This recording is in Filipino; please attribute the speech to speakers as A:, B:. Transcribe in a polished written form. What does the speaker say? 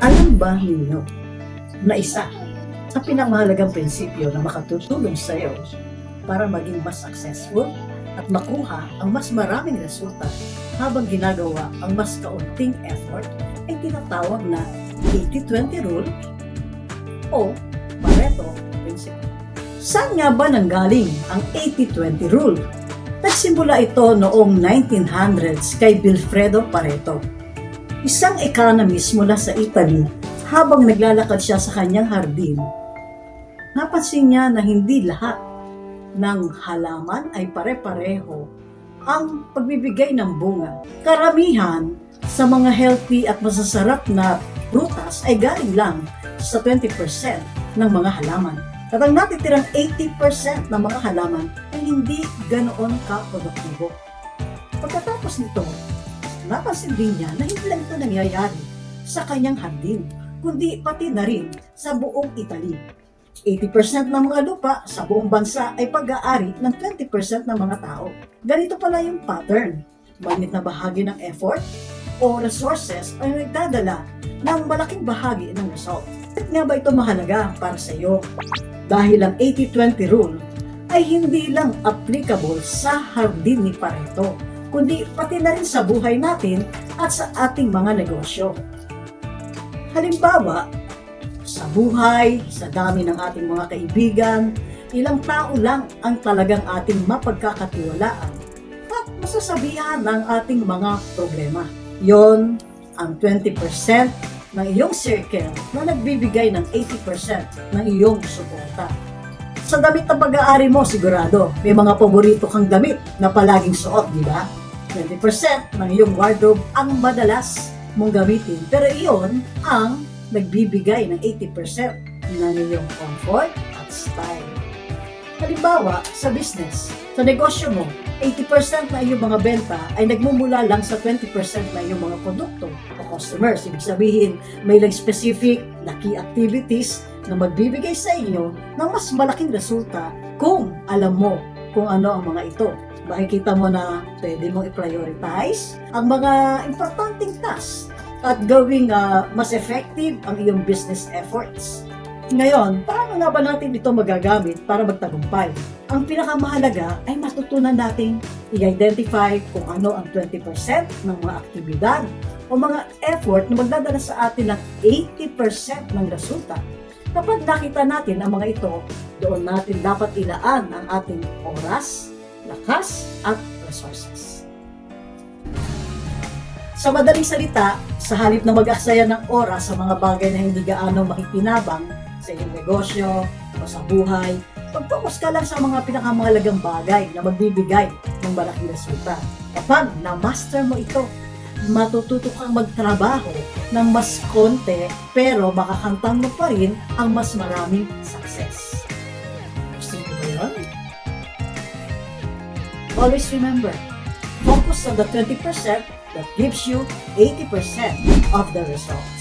A: Alam ba ninyo na isa sa pinamahalagang prinsipyo na makatutulong sa iyo para maging mas successful at makuha ang mas maraming resulta habang ginagawa ang mas kaunting effort ay tinatawag na 80-20 rule o Pareto Principle. Saan nga ba nanggaling ang 80-20 rule? Nagsimula ito noong 1900s kay Vilfredo Pareto, isang economist mula sa Italy. Habang naglalakad siya sa kanyang hardin, napansin niya na hindi lahat ng halaman ay pare-pareho ang pagbibigay ng bunga. Karamihan sa mga healthy at masasarap na prutas ay galing lang sa 20% ng mga halaman. At ang natitirang 80% ng mga halaman ay hindi ganoon ka-produktibo. Pagkatapos nito, napansin din niya na hindi lang ito nangyayari sa kanyang hardin, kundi pati na rin sa buong Italy. 80% ng mga lupa sa buong bansa ay pag-aari ng 20% ng mga tao. Ganito pala yung pattern. Maliit na bahagi ng effort o resources ay nagdadala ng malaking bahagi ng result. Bakit nga ba ito mahalaga para sa iyo? Dahil ang 80-20 rule ay hindi lang applicable sa hardin ni Pareto, kundi pati na rin sa buhay natin at sa ating mga negosyo. Halimbawa, sa buhay, sa dami ng ating mga kaibigan, ilang tao lang ang talagang ating mapagkakatiwalaan at masasabihan ng ating mga problema. Yon ang 20% ng iyong circle na nagbibigay ng 80% ng iyong suporta. Sa damit na pag-aari mo, sigurado, may mga paborito kang damit na palaging suot, di ba? 20% ng iyong wardrobe ang madalas mong gamitin, pero iyon ang nagbibigay ng 80% ng iyong comfort at style. Halimbawa, sa business, sa negosyo mo, 80% na iyong mga benta ay nagmumula lang sa 20% na iyong mga produkto o customers. Ibig sabihin, may lang specific na key activities na magbibigay sa inyo ng mas malaking resulta kung alam mo kung ano ang mga ito. Makikita mo na pwede mong i-prioritize ang mga importanteng tasks at gawing mas effective ang iyong business efforts. Ngayon, paano nga ba natin ito magagamit para magtagumpay? Ang pinakamahalaga ay matutunan natin i-identify kung ano ang 20% ng mga aktibidad o mga effort na magdadala sa atin ng 80% ng resulta. Kapag nakita natin ang mga ito, doon natin dapat ilaan ang ating oras, lakas at resources. Sa madaling salita, sa halip na mag-aksaya ng oras sa mga bagay na hindi gaano makikinabang sa iyong negosyo o sa buhay, mag-focus ka lang sa mga pinakamahalagang bagay na magbibigay ng malaking resulta. Kapag na-master mo ito, matututo kang magtrabaho ng mas konti pero makakantang mo pa rin ang mas maraming success. Gusto mo ba yun? Always remember, focus on the 20% that gives you 80% of the result.